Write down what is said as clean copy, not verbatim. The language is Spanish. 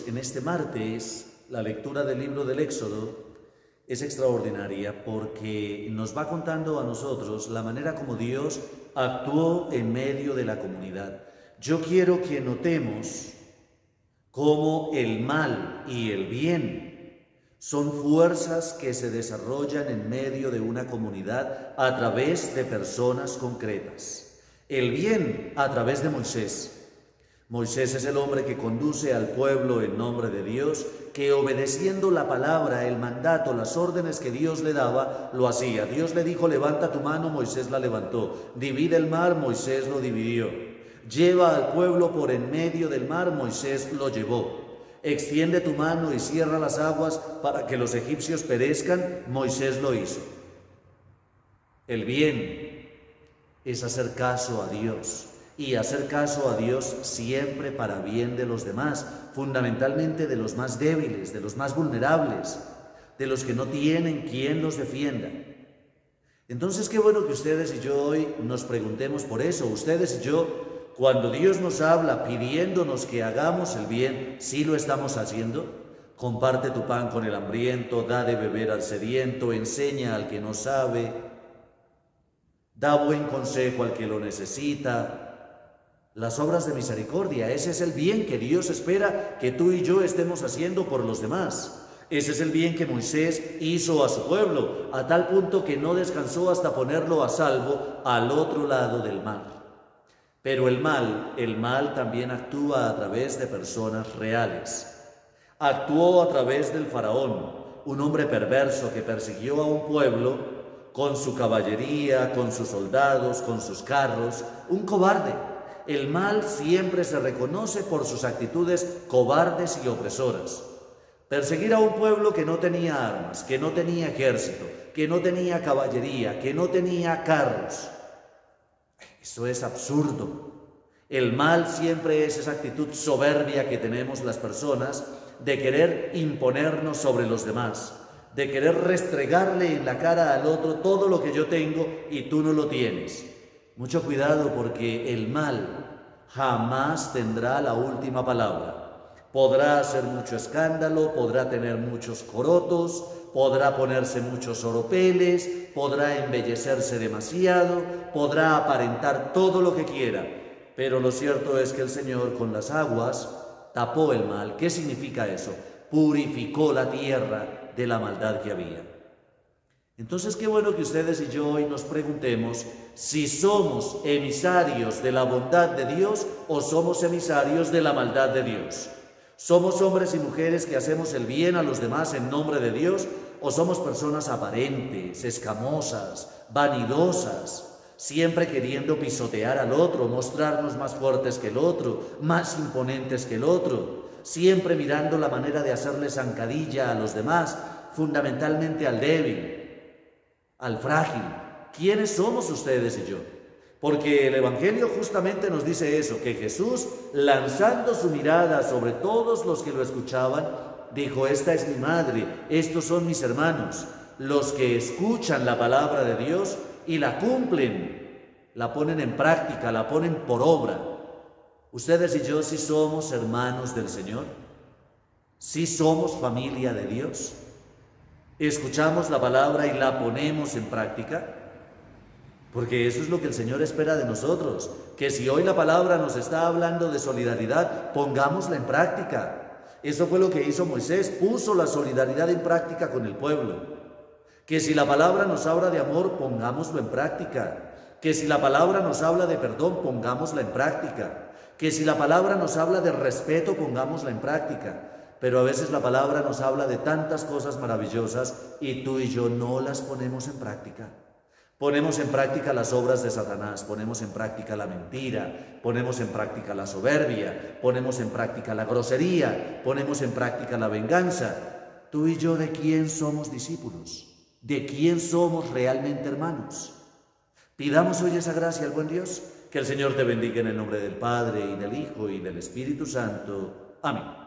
en este martes, la lectura del libro del Éxodo es extraordinaria porque nos va contando a nosotros la manera como Dios actuó en medio de la comunidad. Yo quiero que notemos cómo el mal y el bien son fuerzas que se desarrollan en medio de una comunidad a través de personas concretas. El bien a través de Moisés. Moisés es el hombre que conduce al pueblo en nombre de Dios, que obedeciendo la palabra, el mandato, las órdenes que Dios le daba, lo hacía. Dios le dijo, levanta tu mano, Moisés la levantó. Divide el mar, Moisés lo dividió. Lleva al pueblo por en medio del mar, Moisés lo llevó. Extiende tu mano y cierra las aguas para que los egipcios perezcan, Moisés lo hizo. El bien es hacer caso a Dios. Y hacer caso a Dios siempre para bien de los demás, fundamentalmente de los más débiles, de los más vulnerables, de los que no tienen quien los defienda. Entonces, qué bueno que ustedes y yo hoy nos preguntemos por eso. Ustedes y yo, cuando Dios nos habla pidiéndonos que hagamos el bien, ¿sí lo estamos haciendo? Comparte tu pan con el hambriento, da de beber al sediento, enseña al que no sabe, da buen consejo al que lo necesita. Las obras de misericordia, ese es el bien que Dios espera que tú y yo estemos haciendo por los demás. Ese es el bien que Moisés hizo a su pueblo, a tal punto que no descansó hasta ponerlo a salvo al otro lado del mar. Pero el mal también actúa a través de personas reales. Actuó a través del faraón, un hombre perverso que persiguió a un pueblo con su caballería, con sus soldados, con sus carros, un cobarde. El mal siempre se reconoce por sus actitudes cobardes y opresoras. Perseguir a un pueblo que no tenía armas, que no tenía ejército, que no tenía caballería, que no tenía carros. Eso es absurdo. El mal siempre es esa actitud soberbia que tenemos las personas de querer imponernos sobre los demás, de querer restregarle en la cara al otro todo lo que yo tengo y tú no lo tienes. Mucho cuidado porque el mal jamás tendrá la última palabra. Podrá hacer mucho escándalo, podrá tener muchos corotos, podrá ponerse muchos oropeles, podrá embellecerse demasiado, podrá aparentar todo lo que quiera. Pero lo cierto es que el Señor con las aguas tapó el mal. ¿Qué significa eso? Purificó la tierra de la maldad que había. Entonces, qué bueno que ustedes y yo hoy nos preguntemos si somos emisarios de la bondad de Dios o somos emisarios de la maldad de Dios. ¿Somos hombres y mujeres que hacemos el bien a los demás en nombre de Dios o somos personas aparentes, escamosas, vanidosas, siempre queriendo pisotear al otro, mostrarnos más fuertes que el otro, más imponentes que el otro, siempre mirando la manera de hacerle zancadilla a los demás, fundamentalmente al débil, al frágil? ¿Quiénes somos ustedes y yo? Porque el Evangelio justamente nos dice eso, que Jesús, lanzando su mirada sobre todos los que lo escuchaban, dijo, esta es mi madre, estos son mis hermanos, los que escuchan la palabra de Dios y la cumplen, la ponen en práctica, la ponen por obra. Ustedes y yo, ¿sí somos hermanos del Señor? ¿Sí somos familia de Dios? ¿Escuchamos la palabra y la ponemos en práctica? Porque eso es lo que el Señor espera de nosotros, que si hoy la palabra nos está hablando de solidaridad, pongámosla en práctica. Eso fue lo que hizo Moisés, puso la solidaridad en práctica con el pueblo. Que si la palabra nos habla de amor, pongámoslo en práctica. Que si la palabra nos habla de perdón, pongámosla en práctica. Que si la palabra nos habla de respeto, pongámosla en práctica. Pero a veces la palabra nos habla de tantas cosas maravillosas y tú y yo no las ponemos en práctica. Ponemos en práctica las obras de Satanás, ponemos en práctica la mentira, ponemos en práctica la soberbia, ponemos en práctica la grosería, ponemos en práctica la venganza. Tú y yo, ¿de quién somos discípulos? ¿De quién somos realmente hermanos? Pidamos hoy esa gracia al buen Dios. Que el Señor te bendiga en el nombre del Padre, y del Hijo, y del Espíritu Santo. Amén.